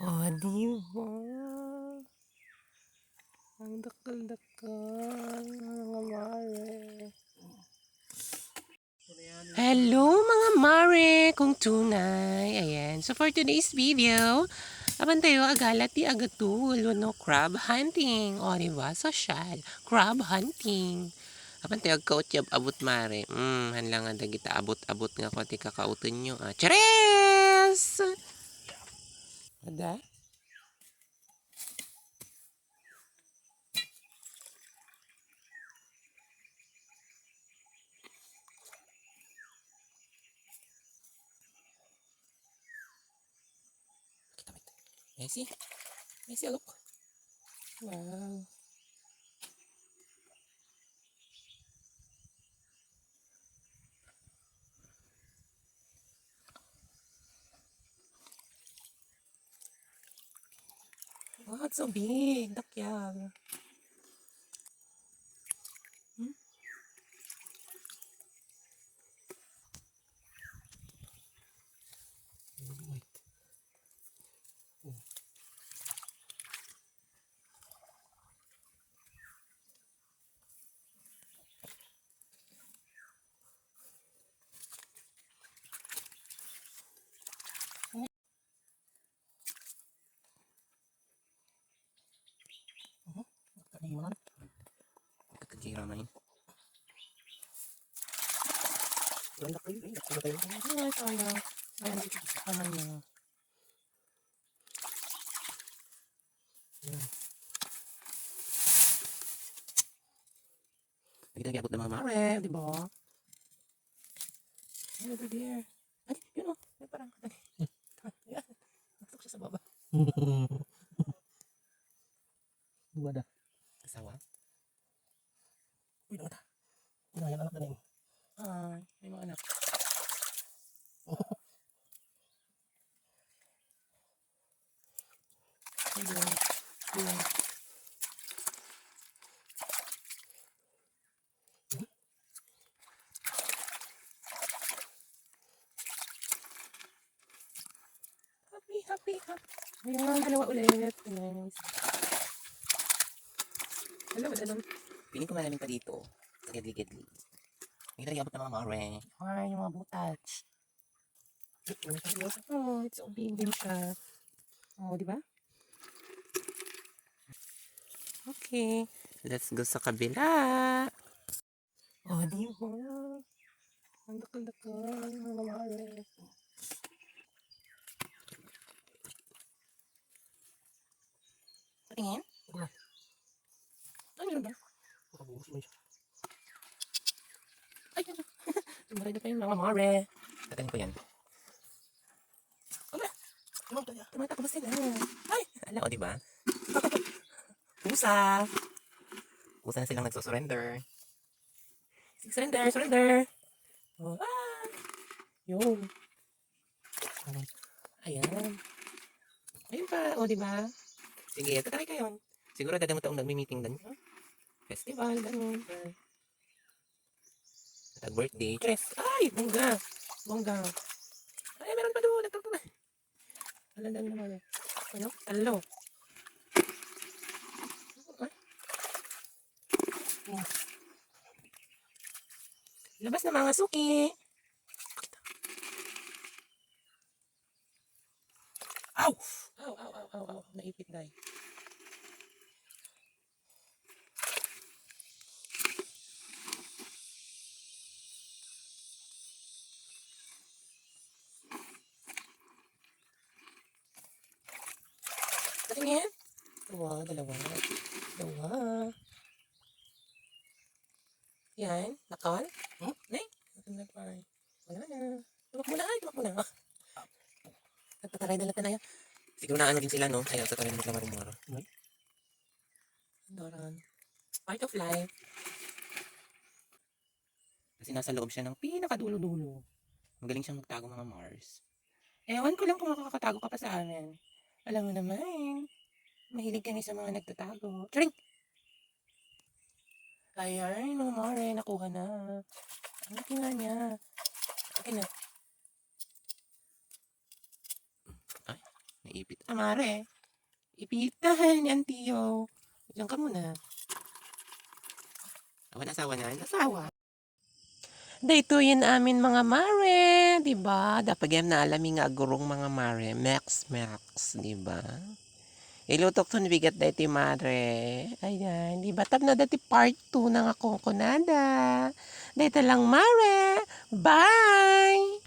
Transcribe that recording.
Oh, di ba? Ang dakal-dakal, mga mare. Hello mga mare, kung tunay. Ayan. So for today's video, apan tayo agalat di agatul, no crab hunting. O, diba? Social. Crab hunting. Apan tayo agkautyab abot mare. Hanlang nga dagita abot-abot nga ko ti kakautin nyo. Chares! Ada? Kita mo ito. Messi? Messi, look. Wow. Wow, it's so big. Dakyag. Hmm? Wait. Oh. Kaliwan. Kakakira na yun. Wala kayo eh. Wala kayo. Ay, sayang. Sayang na. Yan. Nagkita-abot ng mga mare, di ba? Ay, over there. Ay, yun o. Ay, parang. Ay, ayan. Nasok siya sa baba. Wala. Asawa? Uy, naman na. Inayan anak na rin. Ay, may mga anak. Ayun. Ayun. Happy, happy, happy. Ayan, dalawa ulit. Nice. Dalawa, dalawa. Piling ko malamin pa dito. Kagidli-gidli. May nag-abot ng mga mare. Ay, yung mga butas. Oh, it's so big din siya. Oh, di ba? Okay. Let's go sa kabila. Oh, di ba? Ang dakal-dakal. Mga mare. Patingin? Ano yun ba? Ay, yun. Tumaray na pa yung mga mare. Tatanin ko yan. Ala! Tumatakbo sila. Ay! Ala, o, di ba? Pusa! Pusa na silang nagsusurrender. Surrender! Surrender! Oh, ah! Yun. Ayan. Ayun pa, o, di ba? Sige, tatry kayo. Siguro dadamot akong nagmi-meeting doon. Festival, ganun. Tag-birthday. Tres! Ay! Bongga! Bongga! Ay, meron pa doon. Nagtagtag. Alam dami naman. Ano? Talo. Ay. Labas na mga suki. Ow! Ow, ow, ow, ow, ow. Naipit dahil. Patingin. Dalawa, dalawa. Dalawa. Yan. Nakal. Nay. Wala na. Tumak mo na. Ay, tumak mo na. Nagtataray na lang na yan. Siguro na ano din sila, no? Ayaw, tataray mo sila marumaro. Doran. Part of life. Kasi nasa loob siya ng pinakadulo-dulo. Magaling siyang magtago mga Mars. Ewan ko lang kung makakatago ka pa sa amin. Alam mo naman, mahilig kami sa mga nagtatago. Charing! Ayan, mga mare, nakuha na. Ang laki nga niya. Okay na. Ay, Naipit amare. Ipitahan yan, tiyo. Diyan ka muna. Awan asawa na, asawa. Dito yun amin mga mare, di ba? Dapat yan na alami nga agurong mga mare. Max, di ba? Ilutok to bigat dati mare. Ayan, di ba? Tap na dati part 2 ng akong kunada. Dito lang mare. Bye!